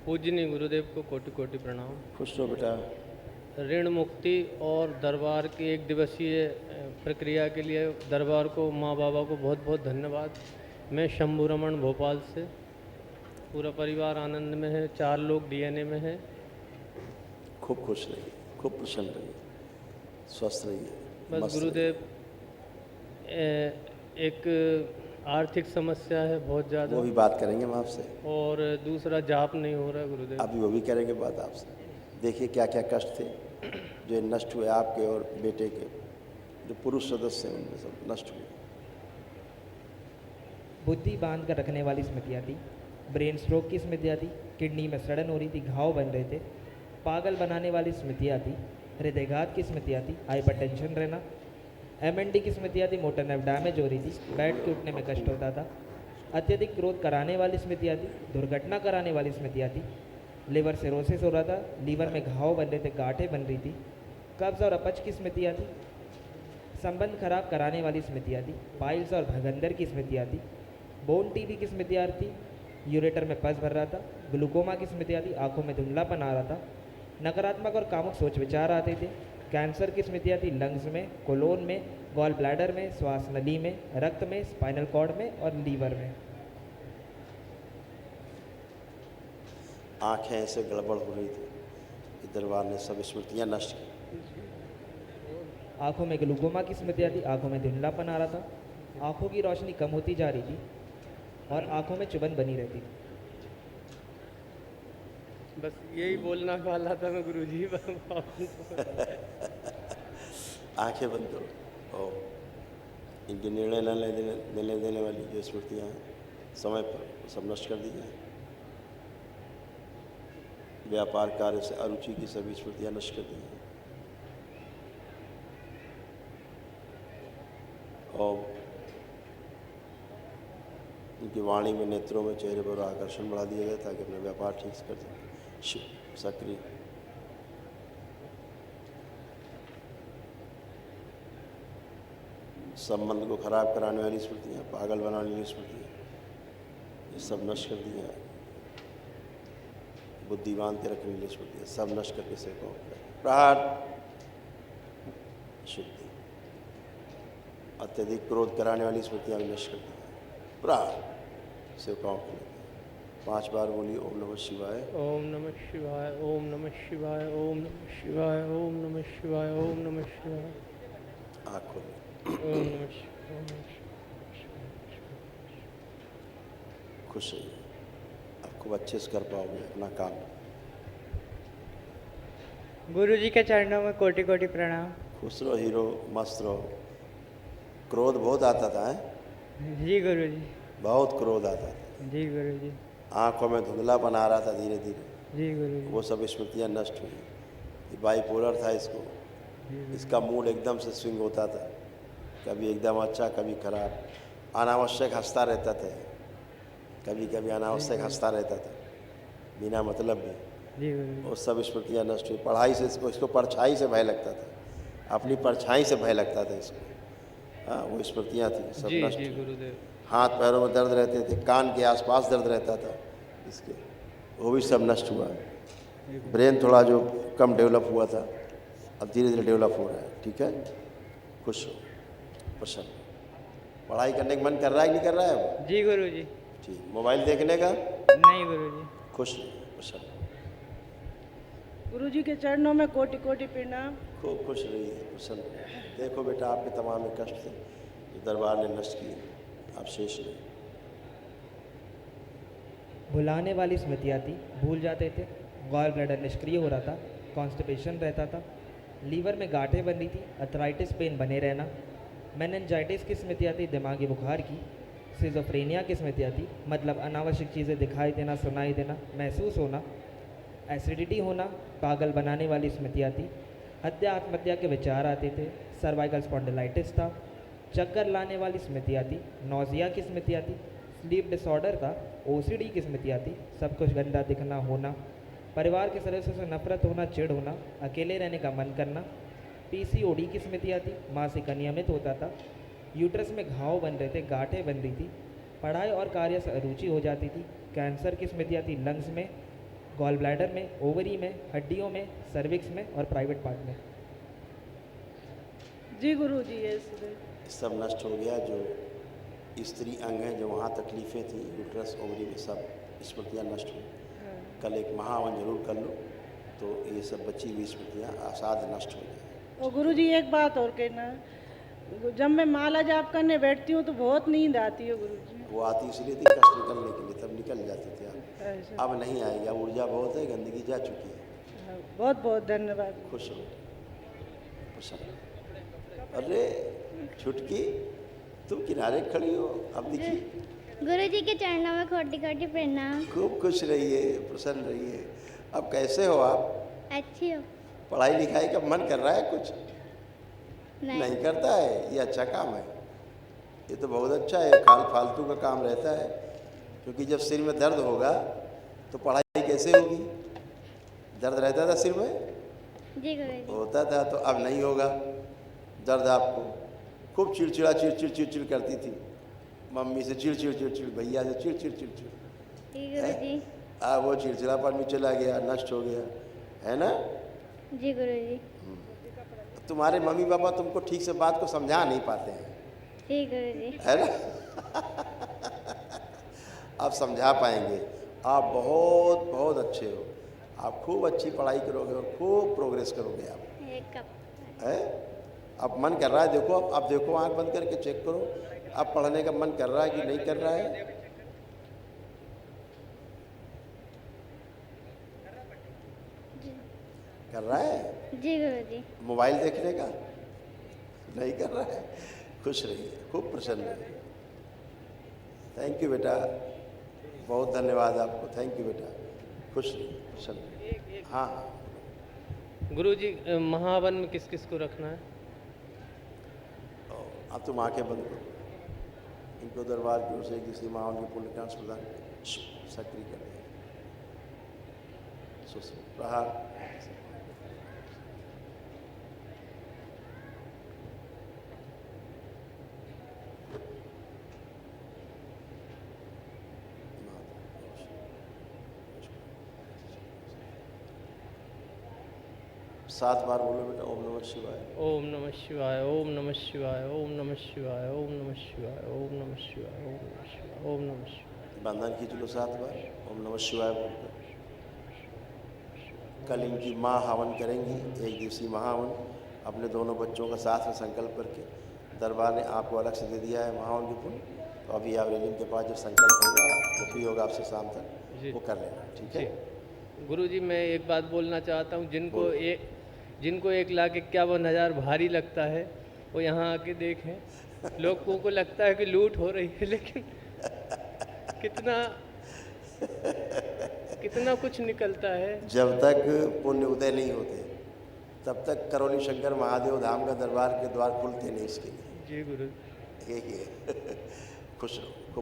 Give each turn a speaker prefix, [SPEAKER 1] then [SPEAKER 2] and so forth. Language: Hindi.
[SPEAKER 1] पूजनीय गुरुदेव को कोटि कोटि प्रणाम।
[SPEAKER 2] खुश रहो बेटा।
[SPEAKER 1] ऋण मुक्ति और दरबार की एक दिवसीय प्रक्रिया के लिए दरबार को, माँ बाबा को बहुत बहुत धन्यवाद। मैं शंभू रमन भोपाल से, पूरा परिवार आनंद में है, 4 लोग डीएनए में है।
[SPEAKER 2] खूब खुश रहिए, खूब प्रसन्न रहिए, स्वस्थ रहिए,
[SPEAKER 1] बस
[SPEAKER 2] मस्त
[SPEAKER 1] गुरुदेव, एक आर्थिक समस्या है बहुत
[SPEAKER 2] रहिए।
[SPEAKER 1] ज़्यादा,
[SPEAKER 2] वो भी बात करेंगे हम आपसे,
[SPEAKER 1] और दूसरा जाप नहीं हो रहा है गुरुदेव।
[SPEAKER 2] अभी वो भी करेंगे बात आपसे। देखिए क्या क्या कष्ट थे जो ये नष्ट हुए, आपके और बेटे के, जो पुरुष सदस्य हैं उनमें सब नष्ट हुए।
[SPEAKER 3] बुद्धि बांध कर रखने वाली स्मृतियाँ थी, ब्रेन स्ट्रोक की स्मृतियाँ थी, किडनी में सड़न हो रही थी, घाव बन रहे थे, पागल बनाने वाली स्मृतियाँ थी, हृदयघात की स्मृतियाँ थी, हाइपरटेंशन रहना, एमएनडी की स्मृतियाँ थी, मोटर नर्व डैमेज हो रही थी, बैठ के उठने में कष्ट होता था, अत्यधिक क्रोध कराने वाली स्मृतियाँ थी, दुर्घटना कराने वाली स्मृतियाँ थी, लिवर सिरोसिस हो रहा था, लीवर में घाव बन रहे थे, गांठें बन रही थी, कब्ज और अपच की स्मृतियाँ थी, संबंध खराब कराने वाली स्मृतियाँ थी, पाइल्स और भगंदर की स्मृतियाँ थी, बोन टीबी की स्मृतियाँ थी, यूरेटर में पस भर रहा था, ग्लूकोमा की स्मृतियाँ थी, आंखों में धुंधलापन आ रहा था, नकारात्मक और कामुक सोच विचार आते थे, कैंसर की स्मृतियाँ थी, लंग्स में, कोलोन में, गॉल ब्लैडर में, श्वास नली में, रक्त में, स्पाइनल कॉर्ड में और लीवर में।
[SPEAKER 2] आँखें ऐसे गड़बड़ हो रही थी कि दरबार ने सब स्मृतियाँ नष्ट की।
[SPEAKER 3] आंखों में ग्लूकोमा की स्मृतियाँ थी, आंखों में धुंधलापन आ रहा था, आंखों की रोशनी कम होती जा रही थी और आंखों में चुभन बनी रहती थी।
[SPEAKER 1] बस यही बोलना वाला था मैं गुरुजी।
[SPEAKER 2] आंखें बंद करो और इनके निर्णय न लेने देने वाली जो स्मृतियाँ हैं समय पर सब नष्ट कर दी जाए। व्यापार कार्य से अरुचि की सभी स्मृतियाँ नष्ट कर दी जाए और उनकी वाणी में, नेत्रों में, चेहरे पर आकर्षण बढ़ा दिया गया ताकि अपना व्यापार ठीक से कर सकें। सक्रिय संबंध को खराब कराने वाली स्मृतियाँ, पागल बनाने वाली स्मृतियाँ, ये सब नष्ट कर दिया। बुद्धि बांध के रखने वाली स्मृतियाँ सब नष्ट करके से प्रहार शुद्धि। अत्यधिक क्रोध कराने वाली स्मृतियाँ भी नष्ट कर दी। प्रहार सेवकाओं के लिए 5 बार बोलिए ओम नमः शिवाय,
[SPEAKER 1] ओम नमः शिवाय, ओम नमः शिवाय, ओम नमः शिवाय, ओम नमः शिवाय, ओम नमः शिवाय।
[SPEAKER 2] आँख खोलिए।
[SPEAKER 1] ओम नमः शिवाय, ओम नमः शिवाय।
[SPEAKER 2] खुश रहिए, आप खूब अच्छे से कर पाओगे अपना काम।
[SPEAKER 4] गुरुजी के चरणों में कोटि कोटि प्रणाम।
[SPEAKER 2] खुश रहो हीरो, मस्त रहो। क्रोध बहुत आता था,
[SPEAKER 4] जी गुरुजी।
[SPEAKER 2] बहुत क्रोध आता था,
[SPEAKER 4] जी गुरुजी।
[SPEAKER 2] आँखों में धुंधलापन आ रहा था धीरे धीरे,
[SPEAKER 4] जी गुरुजी।
[SPEAKER 2] वो सब स्मृतियाँ नष्ट हुई। ये बाइपोलर था, इसको, इसका मूड एकदम से स्विंग होता था, कभी एकदम अच्छा कभी खराब, अनावश्यक हंसता रहता था, कभी कभी अनावश्यक हंसता रहता था बिना मतलब भी।
[SPEAKER 4] जी गुरुजी।
[SPEAKER 2] वो सब स्मृतियाँ नष्ट हुई। पढ़ाई से इसको परछाई से भय लगता था, अपनी परछाई से भय लगता था इसको। हाँ, वो स्मृतियाँ थी सब
[SPEAKER 1] जी
[SPEAKER 2] नष्ट
[SPEAKER 1] जी
[SPEAKER 2] हुई।
[SPEAKER 1] गुरुदेव।
[SPEAKER 2] हाथ पैरों में दर्द रहते थे, कान के आसपास दर्द रहता था इसके, वो भी सब नष्ट हुआ। ब्रेन थोड़ा जो कम डेवलप हुआ था अब धीरे धीरे डेवलप हो रहा है। ठीक है, खुश हो, प्रसन्न। पढ़ाई करने का मन कर रहा है कि नहीं कर रहा है वो?
[SPEAKER 4] जी गुरुजी।
[SPEAKER 2] ठीक। मोबाइल देखने का?
[SPEAKER 4] नहीं गुरुजी।
[SPEAKER 2] खुश रहिए, प्रसन्न,
[SPEAKER 5] गुरुजी के चरणों में कोटि कोटि प्रणाम।
[SPEAKER 2] खूब खुश रहिए, प्रसन्न रहिए। देखो बेटा, आपके तमाम कष्ट थे जो दरबार ने नष्ट किए, आप शेष नहीं।
[SPEAKER 3] भुलाने वाली स्मृतियाँ थी, भूल जाते थे, गॉल ब्लैडर निष्क्रिय हो रहा था, कॉन्स्टिपेशन रहता था, लीवर में गांठें बन रही थी, अर्थराइटिस पेन बने रहना, मेनिंजाइटिस की स्मृतियाँ थी, दिमागी बुखार की, सिजोफ्रेनिया की स्मृतियाँ थी, मतलब अनावश्यक चीज़ें दिखाई देना, सुनाई देना, महसूस होना, एसिडिटी होना, पागल बनाने वाली स्मृतियाँ थी, हत्या आत्महत्या के विचार आते थे, सर्वाइकल स्पॉन्डिलाइटिस था, चक्कर लाने वाली स्मृतियाँ थी, नौजिया की स्मृतियाँ थी, स्लीप डिसऑर्डर था, ओसीडी की स्मृतियाँ थी, सब कुछ गंदा दिखना होना, परिवार के सदस्यों से नफरत होना, चिढ़ होना, अकेले रहने का मन करना, पीसीओडी की स्मृतियाँ थी, मासिक अनियमित होता था, यूट्रस में घाव बन रहे थे, गांठें बन रही थी, पढ़ाई और कार्य से अरुचि हो जाती थी, कैंसर की स्मृतियाँ थी, लंग्स में, गॉल ब्लैडर में, ओवरी में, हड्डियों में, सर्विक्स में और प्राइवेट पार्ट में।
[SPEAKER 5] जी गुरु जी, ये
[SPEAKER 2] सब नष्ट हो गया। जो स्त्री अंग हैं, जो वहाँ तकलीफ़ें थी, यूट्रस ओवरी में, सब स्मृतियाँ नष्ट हुई। कल एक महावन जरूर कर लो तो ये सब बची हुई स्मृतियाँ आसाद नष्ट हो जाए।
[SPEAKER 5] और गुरु जी एक बात और कहना, जब मैं माला जाप करने बैठती हूँ तो बहुत नींद आती है गुरु जी।
[SPEAKER 2] वो आती इसलिए थी कष्ट निकलने के लिए, तब निकल जाते थे आप।
[SPEAKER 5] ऐसा।
[SPEAKER 2] अब नहीं आएगी, अब ऊर्जा बहुत है, गंदगी जा चुकी है।
[SPEAKER 5] हाँ, बहुत बहुत धन्यवाद।
[SPEAKER 2] खुश हो, प्रसन्न। अरे छुटकी, तुम किनारे खड़ी हो, अब दिखी।
[SPEAKER 6] गुरुजी के चरणों में कोटि कोटि प्रणाम।
[SPEAKER 2] खूब खुश रहिए, प्रसन्न रहिए। अब कैसे हो आप?
[SPEAKER 6] अच्छी हो?
[SPEAKER 2] पढ़ाई लिखाई का मन कर रहा है कुछ?
[SPEAKER 6] नहीं,
[SPEAKER 2] नहीं करता है, ये अच्छा काम है। ये तो बहुत अच्छा है, फालतू का काम रहता है, क्योंकि जब सिर में दर्द होगा तो पढ़ाई कैसे होगी? दर्द रहता था सिर में?
[SPEAKER 6] जी गुरुजी।
[SPEAKER 2] होता था, तो अब नहीं होगा दर्द आपको। खूब चिड़चिड़ा चिड़चिड़ करती थी, मम्मी से चिड़चिड़, भैया से चिड़चिड़।
[SPEAKER 6] जी गुरुजी।
[SPEAKER 2] वो चिड़चिड़ापन भी चला गया, नष्ट हो गया, है ना?
[SPEAKER 6] जी गुरुजी।
[SPEAKER 2] तुम्हारे मम्मी पापा तुमको ठीक से बात को समझा नहीं पाते हैं,
[SPEAKER 6] जी गुरुजी।
[SPEAKER 2] है ना? आप समझा पाएंगे। आप बहुत बहुत अच्छे हो, आप खूब अच्छी पढ़ाई करोगे और खूब प्रोग्रेस करोगे आप,
[SPEAKER 6] एक कप
[SPEAKER 2] है? अब मन कर रहा है, देखो अब देखो, आंख बंद करके चेक करो, अब पढ़ने का मन कर रहा है कि नहीं कर रहा है?
[SPEAKER 6] जी।
[SPEAKER 2] कर रहा है?
[SPEAKER 6] जी गुरुजी।
[SPEAKER 2] मोबाइल देखने का नहीं कर रहा है? खुश रहिए, खूब प्रसन्न रहिए। थैंक यू बेटा, बहुत धन्यवाद आपको। थैंक यू बेटा, खुश रहिए, प्रसन्न रहिए। हाँ
[SPEAKER 1] गुरु जी, महावन में किस किस को रखना है?
[SPEAKER 2] अब तुम आंखें बंद करो, इनको दरबार की ओर से किसी माँ के पुण्य का प्रदान सक्रिय कर दें। प्रहार। सात बार बोलो बेटा, ओम नमः शिवाय।
[SPEAKER 1] ओम नमः शिवाय, ओम नमः शिवाय, ओम नमः शिवाय, ओम नमः शिवाय, ओम नमः शिवाय, ओम नमः शिवाय, ओम नमः शिवाय।
[SPEAKER 2] बंधन खींच लो 7 बार, ओम नमः शिवाय बोलकर। कल इनकी माँ हवन करेंगी, 1 दिवसीय महावन, अपने दोनों बच्चों का साथ में संकल्प करके। दरबार ने आपको अलग से दे दिया है महावन के पुण्य, तो अभी आप रेलिंग के पास जो संकल्प होगा, जो भी होगा आपसे शाम तक, वो कर लेना, ठीक है?
[SPEAKER 1] गुरुजी, मैं एक बात बोलना चाहता हूँ, जिनको 1,51,000 भारी लगता है वो यहाँ आके देखें। लोगों को लगता है कि लूट हो रही है, लेकिन कितना कुछ निकलता है।
[SPEAKER 2] जब तक पुण्य उदय नहीं होते तब तक करौली शंकर महादेव धाम का दरबार के द्वार खुलते नहीं इसके लिए।
[SPEAKER 1] जी गुरु।
[SPEAKER 2] यही है। खुश रहो।